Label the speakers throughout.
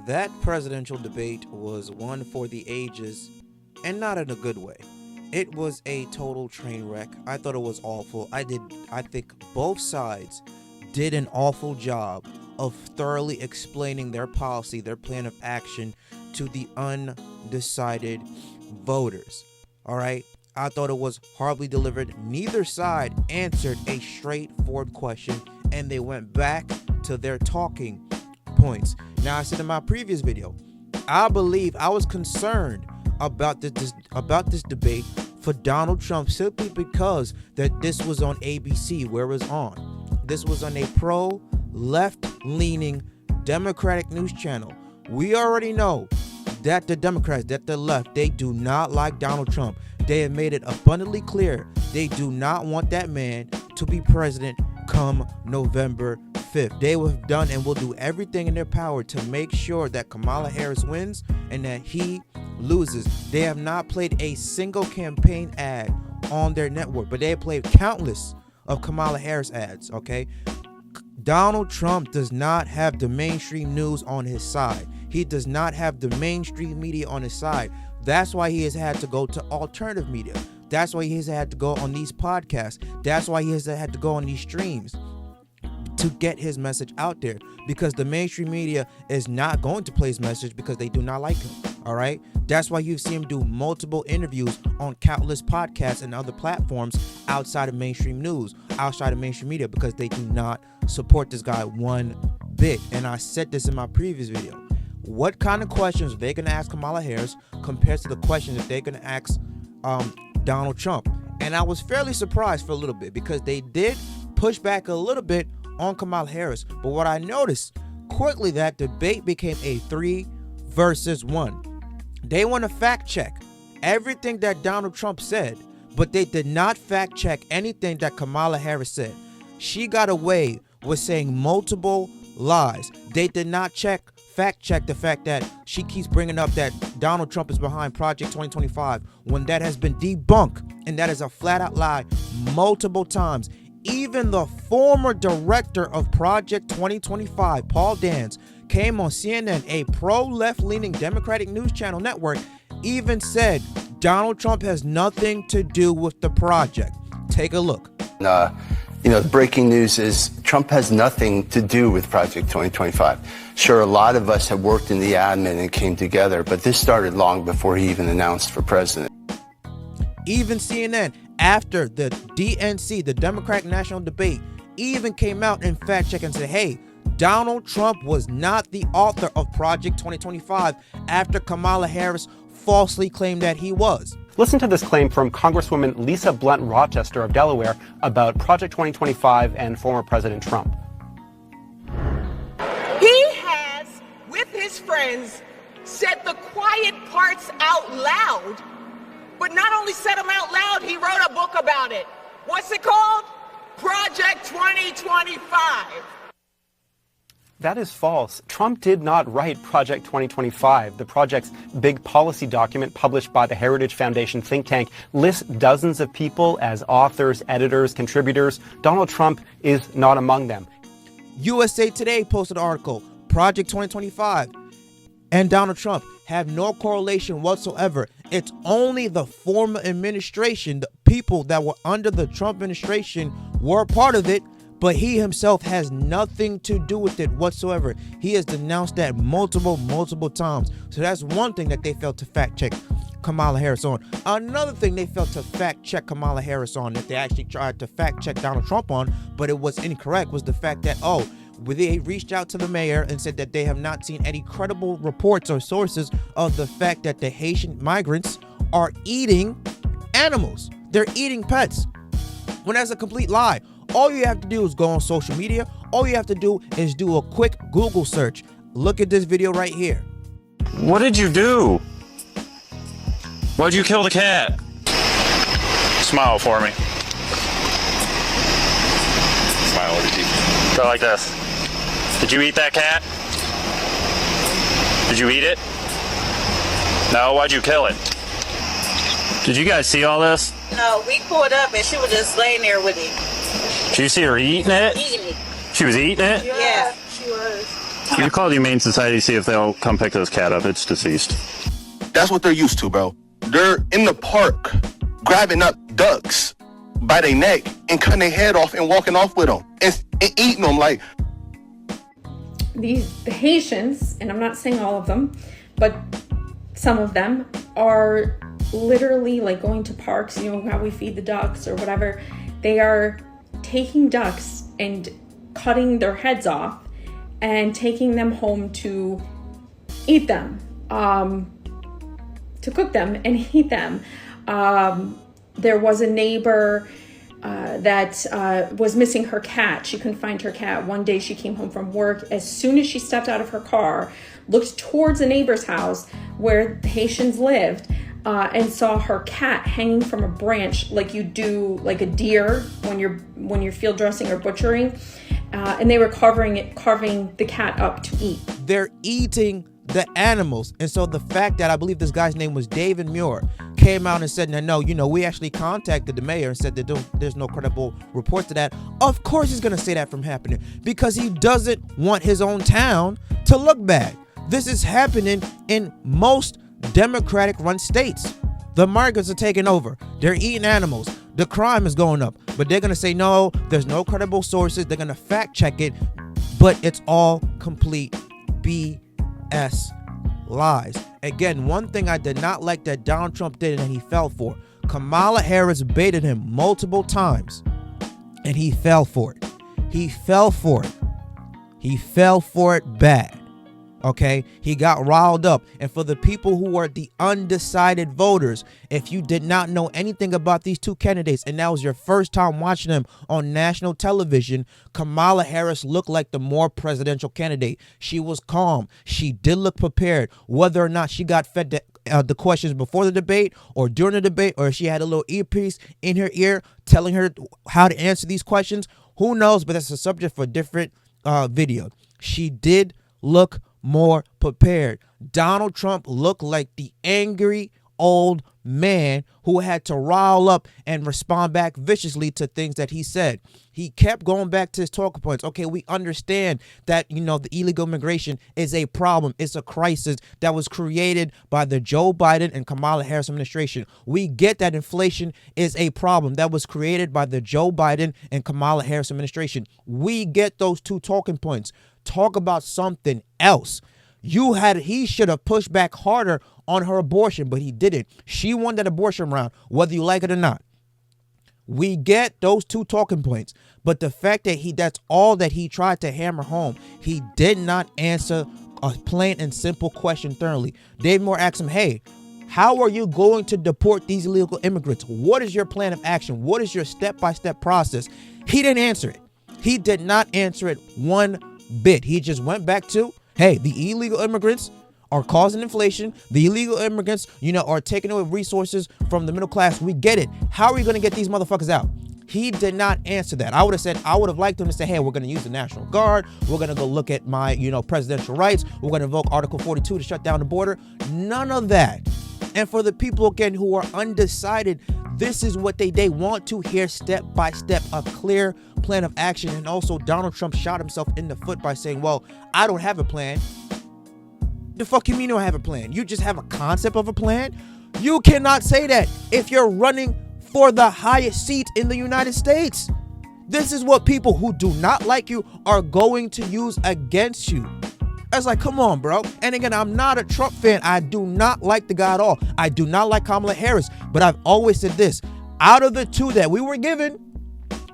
Speaker 1: That presidential debate was one for the ages, and not in a good way. It was a total train wreck. I thought it was awful. I think both sides did an awful job of thoroughly explaining their policy, their plan of action to the undecided voters. All right? I thought it was horribly delivered. Neither side answered a straightforward question, and they went back to their talking points. Now, I said in my previous video, I believe I was concerned about this debate for Donald Trump simply because that this was on ABC, where it was on. This was on a pro-left-leaning Democratic news channel. We already know that the Democrats, that the left, they do not like Donald Trump. They have made it abundantly clear they do not want that man to be president come November 5th. They have done and will do everything in their power to make sure that Kamala Harris wins and that he loses. They have not played a single campaign ad on their network, but they have played countless of Kamala Harris ads, okay? Donald Trump does not have the mainstream news on his side. He does not have the mainstream media on his side. That's why he has had to go to alternative media. That's why he has had to go on these podcasts. That's why he has had to go on these streams to get his message out there, because the mainstream media is not going to play his message because they do not like him. All right. That's why you've seen him do multiple interviews on countless podcasts and other platforms outside of mainstream news, outside of mainstream media, because they do not support this guy one bit. And I said this in my previous video. What kind of questions are they going to ask Kamala Harris compared to the questions that they're going to ask Donald Trump? And I was fairly surprised for a little bit because they did push back a little bit on Kamala Harris. But what I noticed quickly, that debate became a 3 versus 1. They want to fact check everything that Donald Trump said, but they did not fact check anything that Kamala Harris said. She got away with saying multiple lies. They did not fact check the fact that she keeps bringing up that Donald Trump is behind Project 2025 when that has been debunked, and that is a flat out lie multiple times. Even the former director of Project 2025, Paul Dance, came on CNN, a pro-left-leaning Democratic news channel network, even said Donald Trump has nothing to do with the project. Take a look.
Speaker 2: The breaking news is Trump has nothing to do with Project 2025. Sure, a lot of us have worked in the admin and came together, but this started long before he even announced for president.
Speaker 1: Even CNN, after the DNC, the Democratic National Debate, even came out and fact-checked and said, hey, Donald Trump was not the author of Project 2025 after Kamala Harris falsely claimed that he was.
Speaker 3: Listen to this claim from Congresswoman Lisa Blunt Rochester of Delaware about Project 2025 and former President Trump.
Speaker 4: He has, with his friends, said the quiet parts out loud, but not only said them out loud, he wrote a book about it. What's it called? Project 2025.
Speaker 3: That is false. Trump did not write Project 2025. The project's big policy document, published by the Heritage Foundation think tank, lists dozens of people as authors, editors, contributors. Donald Trump is not among them.
Speaker 1: USA Today posted an article, Project 2025 and Donald Trump have no correlation whatsoever. It's only the former administration, the people that were under the Trump administration were part of it, but he himself has nothing to do with it whatsoever. He has denounced that multiple times. So that's one thing that they failed to fact check Kamala Harris on. Another thing they failed to fact check Kamala Harris on, that they actually tried to fact check Donald Trump on, but it was incorrect, was the fact that, they reached out to the mayor and said that they have not seen any credible reports or sources of the fact that the Haitian migrants are eating animals. They're eating pets. When that's a complete lie. All you have to do is go on social media. All you have to do is do a quick Google search. Look at this video right here.
Speaker 5: What did you do? Why'd you kill the cat? Smile for me. Smile over you. Go like this. Did you eat that cat? Did you eat it? No, why'd you kill it? Did you guys see all this?
Speaker 6: No, we pulled up and she was just laying there with it.
Speaker 5: Did you see her eating it?
Speaker 6: Eating it.
Speaker 5: She was eating it?
Speaker 6: Yeah, she was.
Speaker 5: You call the Humane Society, see if they'll come pick this cat up. It's deceased.
Speaker 7: That's what they're used to, bro. They're in the park grabbing up ducks by their neck and cutting their head off and walking off with them and eating them. Like,
Speaker 8: the Haitians, and I'm not saying all of them, but some of them are literally like going to parks, you know, how we feed the ducks or whatever. They are taking ducks and cutting their heads off and taking them home to eat them, to cook them and eat them. There was a neighbor that was missing her cat. She couldn't find her cat. One day she came home from work. As soon as she stepped out of her car, looked towards a neighbor's house where the Haitians lived, and saw her cat hanging from a branch, like you do like a deer when you're field dressing or butchering, and they were carving the cat up to eat.
Speaker 1: They're eating the animals. And so the fact that I believe this guy's name was David Muir came out and said, no, you know, we actually contacted the mayor and said that there's no credible reports to that. Of course he's going to say that from happening because he doesn't want his own town to look bad. This is happening in most Democratic run states. The migrants are taking over. They're eating animals. The crime is going up. But they're going to say, no, there's no credible sources. They're going to fact check it. But it's all complete BS lies. Again, one thing I did not like that Donald Trump did and he fell for. Kamala Harris baited him multiple times and he fell for it. He fell for it. He fell for it bad. Okay, he got riled up. And for the people who are the undecided voters, if you did not know anything about these two candidates and that was your first time watching them on national television, Kamala Harris looked like the more presidential candidate. She was calm. She did look prepared. Whether or not she got fed the questions before the debate or during the debate, or if she had a little earpiece in her ear telling her how to answer these questions, who knows? But that's a subject for a different video. She did look more prepared. Donald Trump looked like the angry old man who had to rile up and respond back viciously to things that he said. He kept going back to his talking points. Okay, we understand that, you know, the illegal immigration is a problem. It's a crisis that was created by the Joe Biden and Kamala Harris administration. We get that inflation is a problem that was created by the Joe Biden and Kamala Harris administration. We get those two talking points. Talk about something else. He should have pushed back harder on her abortion, but he didn't. She won that abortion round, whether you like it or not. We get those two talking points, but the fact that that's all that he tried to hammer home, he did not answer a plain and simple question thoroughly. Dave Moore asked him, hey, how are you going to deport these illegal immigrants? What is your plan of action? What is your step-by-step process? He didn't answer it. He did not answer it one bit. He just went back to, hey, the illegal immigrants are causing inflation. The illegal immigrants, you know, are taking away resources from the middle class. We get it. How are we going to get these motherfuckers out? He did not answer that. I would have liked him to say, hey, we're going to use the National Guard. We're going to go look at my, you know, presidential rights. We're going to invoke Article 42 to shut down the border. None of that. And for the people, again, who are undecided, this is what they want to hear step by step, a clear plan of action. And also Donald Trump shot himself in the foot by saying, well, I don't have a plan. The fuck you mean you don't have a plan? You just have a concept of a plan? You cannot say that if you're running for the highest seat in the United States. This is what people who do not like you are going to use against you. It's like, come on, bro. And again, I'm not a Trump fan. I do not like the guy at all. I do not like Kamala Harris. But I've always said this. Out of the two that we were given,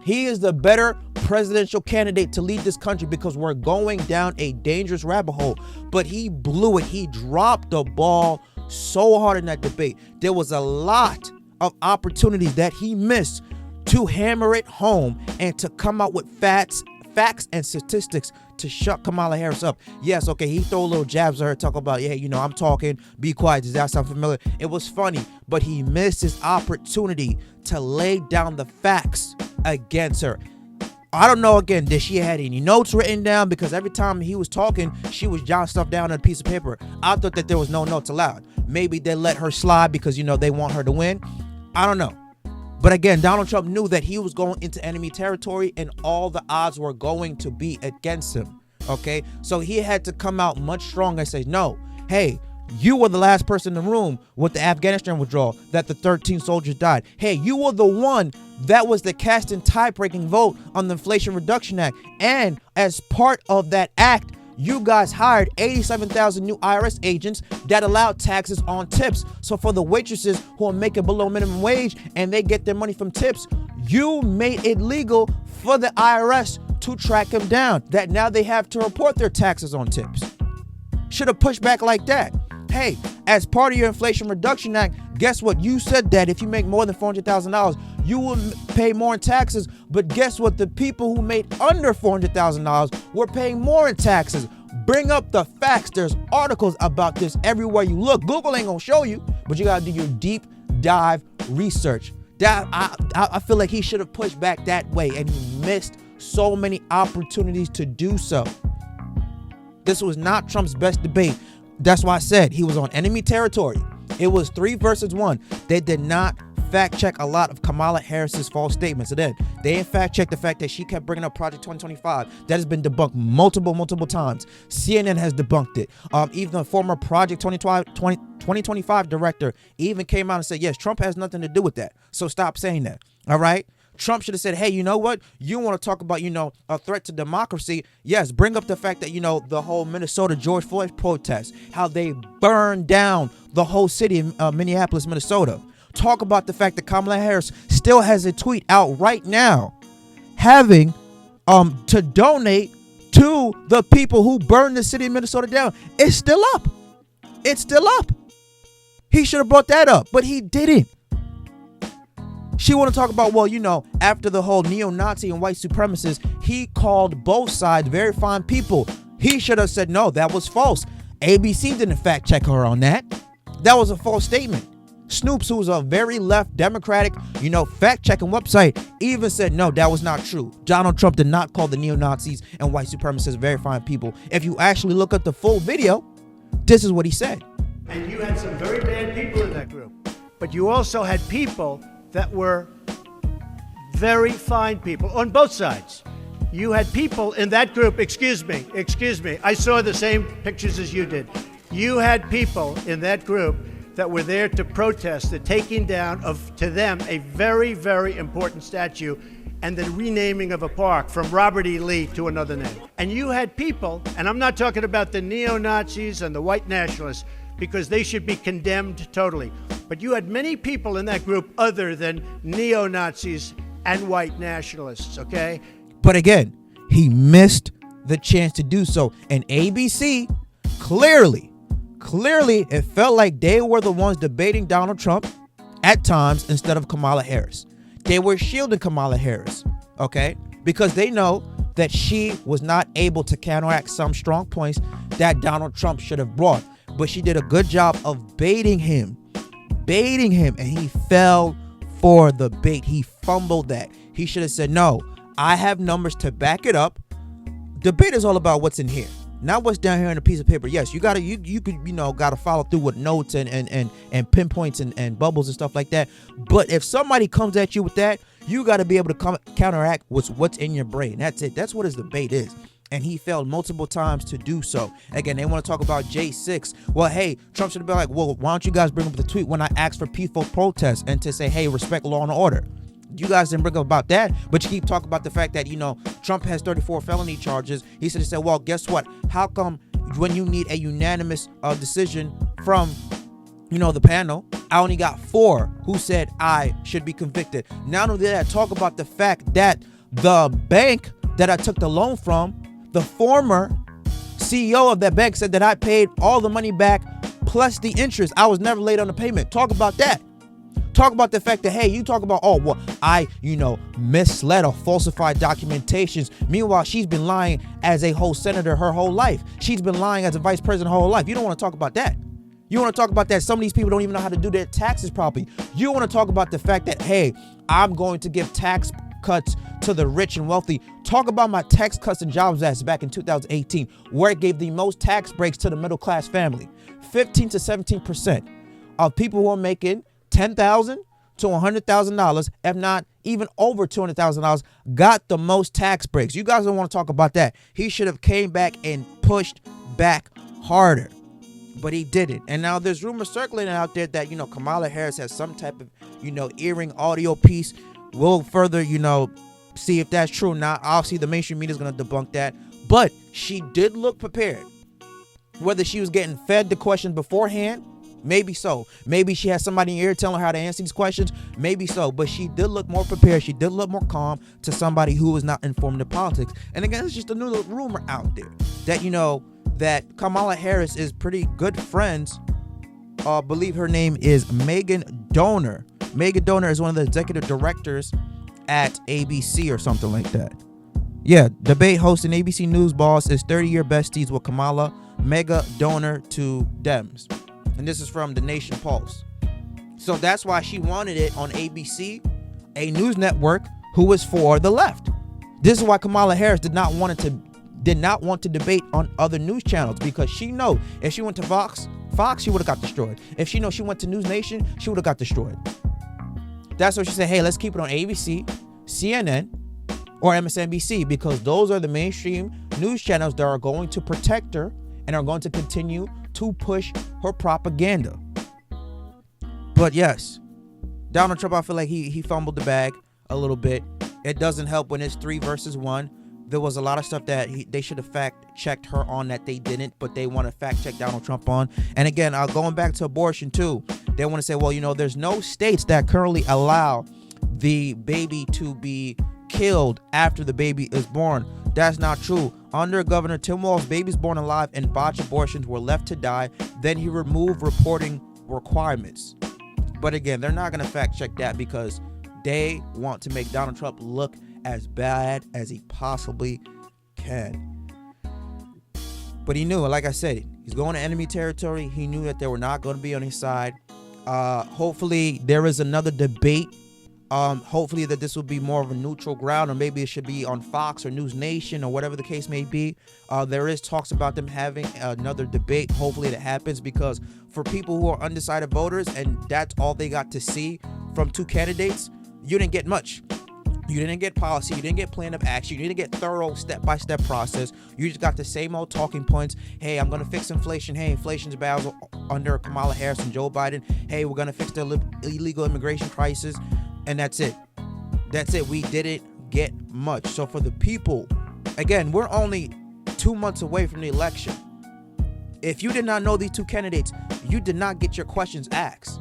Speaker 1: he is the better presidential candidate to lead this country because we're going down a dangerous rabbit hole. But he blew it. He dropped the ball so hard in that debate. There was a lot of opportunities that he missed to hammer it home and to come out with facts and statistics to shut Kamala Harris up. Yes, okay, he threw little jabs at her, talk about, yeah, you know, I'm talking, be quiet, does that sound familiar? It was funny, but he missed his opportunity to lay down the facts against her. I don't know, again, did she had any notes written down? Because every time he was talking, she was jotting stuff down on a piece of paper. I thought that there was no notes allowed. Maybe they let her slide because, you know, they want her to win. I don't know. But again, Donald Trump knew that he was going into enemy territory and all the odds were going to be against him. Okay, so he had to come out much stronger and say, no, hey, you were the last person in the room with the Afghanistan withdrawal that the 13 soldiers died. Hey, you were the one that was the casting tie-breaking vote on the Inflation Reduction Act. And as part of that act, you guys hired 87,000 new IRS agents that allowed taxes on tips. So for the waitresses who are making below minimum wage and they get their money from tips, you made it legal for the IRS to track them down, that now they have to report their taxes on tips. Should have pushed back like that. Hey, as part of your Inflation Reduction Act, guess what? You said that if you make more than $400,000, you will pay more in taxes. But guess what? The people who made under $400,000 were paying more in taxes. Bring up the facts. There's articles about this everywhere you look. Google ain't gonna show you, but you gotta do your deep dive research. That I feel like he should have pushed back that way, and he missed so many opportunities to do so. This was not Trump's best debate. That's why I said he was on enemy territory. It was 3 versus 1. They did not fact check a lot of Kamala Harris's false statements. And then they didn't fact check the fact that she kept bringing up Project 2025. That has been debunked multiple times. CNN has debunked it. Even the former Project 2025 director even came out and said, yes, Trump has nothing to do with that. So stop saying that. All right. Trump should have said, hey, you know what? You want to talk about, a threat to democracy? Yes, bring up the fact that, the whole Minnesota George Floyd protest, how they burned down the whole city of Minneapolis, Minnesota. Talk about the fact that Kamala Harris still has a tweet out right now having to donate to the people who burned the city of Minnesota down. It's still up. It's still up. He should have brought that up, but he didn't. She want to talk about, after the whole neo-Nazi and white supremacists, he called both sides very fine people. He should have said, no, that was false. ABC didn't fact check her on that. That was a false statement. Snoops, who's a very left Democratic, fact checking website, even said, no, that was not true. Donald Trump did not call the neo-Nazis and white supremacists very fine people. If you actually look at the full video, this is what he said.
Speaker 9: And you had some very bad people in that group, but you also had people that were very fine people on both sides. You had people in that group, excuse me, I saw the same pictures as you did. You had people in that group that were there to protest the taking down of, to them, a very, very important statue and the renaming of a park from Robert E. Lee to another name. And you had people, and I'm not talking about the neo-Nazis and the white nationalists, because they should be condemned totally. But you had many people in that group other than neo-Nazis and white nationalists, okay?
Speaker 1: But again, he missed the chance to do so. And ABC, clearly, it felt like they were the ones debating Donald Trump at times instead of Kamala Harris. They were shielding Kamala Harris, okay? Because they know that she was not able to counteract some strong points that Donald Trump should have brought. But she did a good job of baiting him, and he fell for the bait. He fumbled that. He should have said, no, I have numbers to back it up. Debate is all about what's in here, not what's down here on a piece of paper. Yes, you gotta follow through with notes and pinpoints and bubbles and stuff like that. But if somebody comes at you with that, you got to be able to counteract with what's in your brain. That's it. That's what his debate is. And he failed multiple times to do so. Again, they want to talk about J6. Well, hey, Trump should have been like, well, why don't you guys bring up the tweet when I asked for peaceful protests and to say, hey, respect law and order. You guys didn't bring up about that, but you keep talking about the fact that, Trump has 34 felony charges. He should have said, well, guess what? How come when you need a unanimous decision from, the panel, I only got 4 who said I should be convicted. Not only that, talk about the fact that the bank that I took the loan from, the former CEO of that bank said that I paid all the money back plus the interest. I was never late on the payment. Talk about that. Talk about the fact that, hey, you talk about, I misled or falsified documentations. Meanwhile, she's been lying as a whole senator her whole life. She's been lying as a vice president her whole life. You don't want to talk about that. You want to talk about that some of these people don't even know how to do their taxes properly. You want to talk about the fact that, hey, I'm going to give tax cuts to the rich and wealthy. Talk about my Tax Cuts and Jobs Act back in 2018, where it gave the most tax breaks to the middle class family. 15 to 17% of people who are making $10,000 to $100,000, if not even over $200,000, got the most tax breaks. You guys don't want to talk about that. He should have came back and pushed back harder, but he didn't. And now there's rumors circulating out there that, Kamala Harris has some type of, earring audio piece. We'll further, see if that's true. Now, obviously, the mainstream media is going to debunk that, but she did look prepared. Whether she was getting fed the questions beforehand, maybe so. Maybe she had somebody in her ear telling her how to answer these questions, maybe so. But she did look more prepared. She did look more calm to somebody who was not informed of politics. And again, it's just a new rumor out there that, that Kamala Harris is pretty good friends. I believe her name is Megan Donor. Megan Donor is one of the executive directors at ABC or something like that. Yeah, debate host and ABC News boss is 30-year besties with Kamala. Mega donor to Dems. And this is from the Nation Pulse. So that's why she wanted it on ABC, a news network who was for the left. This is why Kamala Harris did not want to debate on other news channels, because she know if she went to Fox, she would have got destroyed. If she know she went to News Nation, she would have got destroyed. That's why she said, hey, let's keep it on ABC, CNN, or MSNBC, because those are the mainstream news channels that are going to protect her and are going to continue to push her propaganda. But yes, Donald Trump, I feel like he fumbled the bag a little bit. It doesn't help when it's 3 versus 1. There was a lot of stuff that they should have fact-checked her on that they didn't, but they want to fact-check Donald Trump on. And again, going back to abortion too, they want to say, well, there's no states that currently allow the baby to be killed after the baby is born. That's not true. Under Governor Tim Walz, babies born alive and botched abortions were left to die. Then he removed reporting requirements. But again, they're not going to fact check that because they want to make Donald Trump look as bad as he possibly can. But he knew, like I said, he's going to enemy territory. He knew that they were not going to be on his side. Hopefully there is another debate. Hopefully that this will be more of a neutral ground, or maybe it should be on Fox or News Nation or whatever the case may be. There is talks about them having another debate. Hopefully that happens, because for people who are undecided voters and that's all they got to see from 2 candidates, you didn't get much. You didn't get policy. You didn't get plan of action. You didn't get thorough step-by-step process. You just got the same old talking points. Hey, I'm going to fix inflation. Hey, inflation's bad under Kamala Harris and Joe Biden. Hey, we're going to fix the illegal immigration crisis. And that's it. That's it. We didn't get much. So for the people, again, we're only 2 months away from the election. If you did not know these 2 candidates, you did not get your questions asked.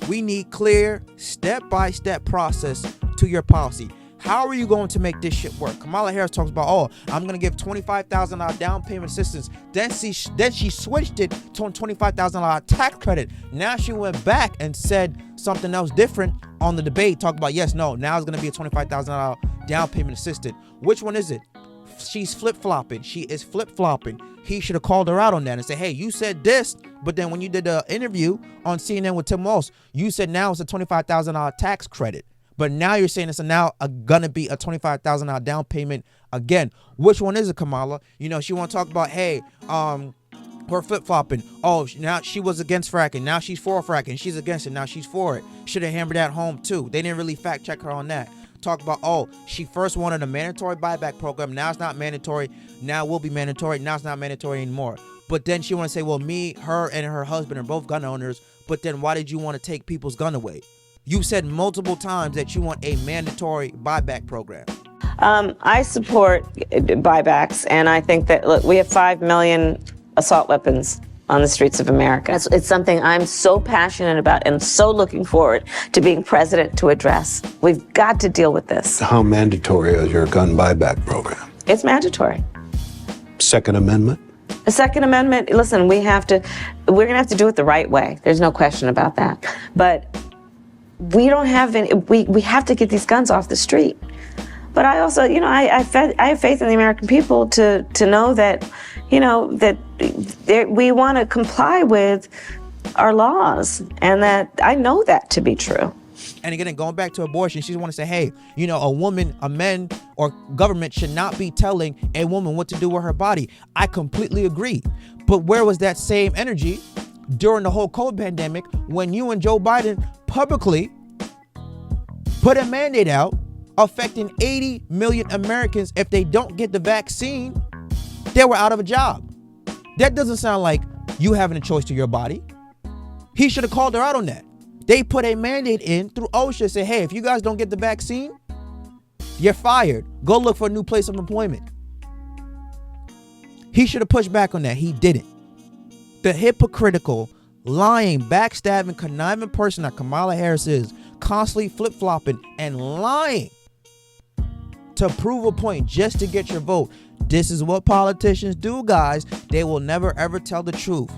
Speaker 1: We need clear step-by-step process to your policy. How are you going to make this shit work? Kamala Harris talks about, I'm going to give $25,000 down payment assistance. Then she switched it to a $25,000 tax credit. Now she went back and said something else different on the debate. Talk about, now it's going to be a $25,000 down payment assistance. Which one is it? She's flip-flopping. She is flip-flopping. He should have called her out on that and said, hey, you said this, but then when you did the interview on CNN with Tim Walz, you said now it's a $25,000 tax credit. But now you're saying it's now gonna be a $25,000 down payment again. Which one is it, Kamala? She want to talk about, hey, her flip-flopping. Now she was against fracking. Now she's for fracking. She's against it. Now she's for it. Should have hammered that home too. They didn't really fact check her on that. Talk about, she first wanted a mandatory buyback program. Now it's not mandatory. Now it will be mandatory. Now it's not mandatory anymore. But then she want to say, well, her and her husband are both gun owners. But then why did you want to take people's gun away? You said multiple times that you want a mandatory buyback program.
Speaker 6: I support buybacks, and I think that, look, we have 5 million assault weapons on the streets of America. It's something I'm so passionate about and so looking forward to being president to address. We've got to deal with this.
Speaker 10: How mandatory is your gun buyback program?
Speaker 6: It's mandatory.
Speaker 10: Second Amendment?
Speaker 6: The Second Amendment, listen, we're going to have to do it the right way. There's no question about that. But we don't have any, we have to get these guns off the street. But I also, I have faith in the American people to know that, that we want to comply with our laws, and that I know that to be true.
Speaker 1: And again, going back to abortion, she want to say, hey, a woman, a man, or government should not be telling a woman what to do with her body. I completely agree. But where was that same energy during the whole COVID pandemic when you and Joe Biden publicly put a mandate out affecting 80 million Americans. If they don't get the vaccine, they were out of a job. That doesn't sound like you having a choice to your body. He should have called her out on that. They put a mandate in through OSHA, say, hey, if you guys don't get the vaccine, you're fired. Go look for a new place of employment. He should have pushed back on that. He didn't. The hypocritical, lying, backstabbing, conniving person that Kamala Harris is, constantly flip-flopping and lying to prove a point just to get your vote. This is what politicians do, guys. They will never, ever tell the truth.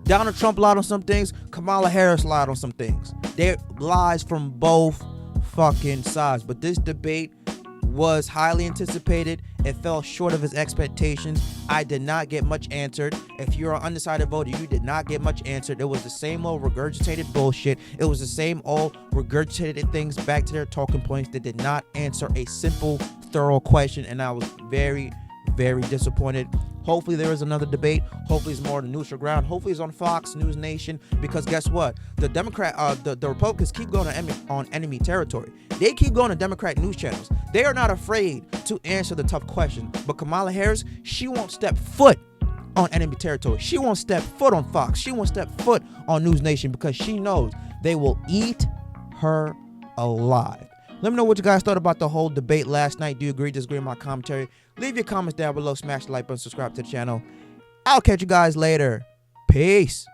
Speaker 1: Donald Trump lied on some things. Kamala Harris lied on some things. There lies from both fucking sides. But this debate was highly anticipated. It fell short of his expectations. I did not get much answered. If you're an undecided voter, you did not get much answered. It was the same old regurgitated bullshit. It was the same old regurgitated things back to their talking points that did not answer a simple, thorough question. And I was very, very disappointed. Hopefully there is another debate. Hopefully it's more on the neutral ground. Hopefully it's on Fox News Nation, because guess what? The Republicans keep going on enemy territory. They keep going to Democrat news channels. They are not afraid to answer the tough questions. But Kamala Harris, she won't step foot on enemy territory. She won't step foot on Fox. She won't step foot on News Nation, because she knows they will eat her alive. Let me know what you guys thought about the whole debate last night. Do you agree, disagree with my commentary? Leave your comments down below. Smash the like button, subscribe to the channel. I'll catch you guys later. Peace.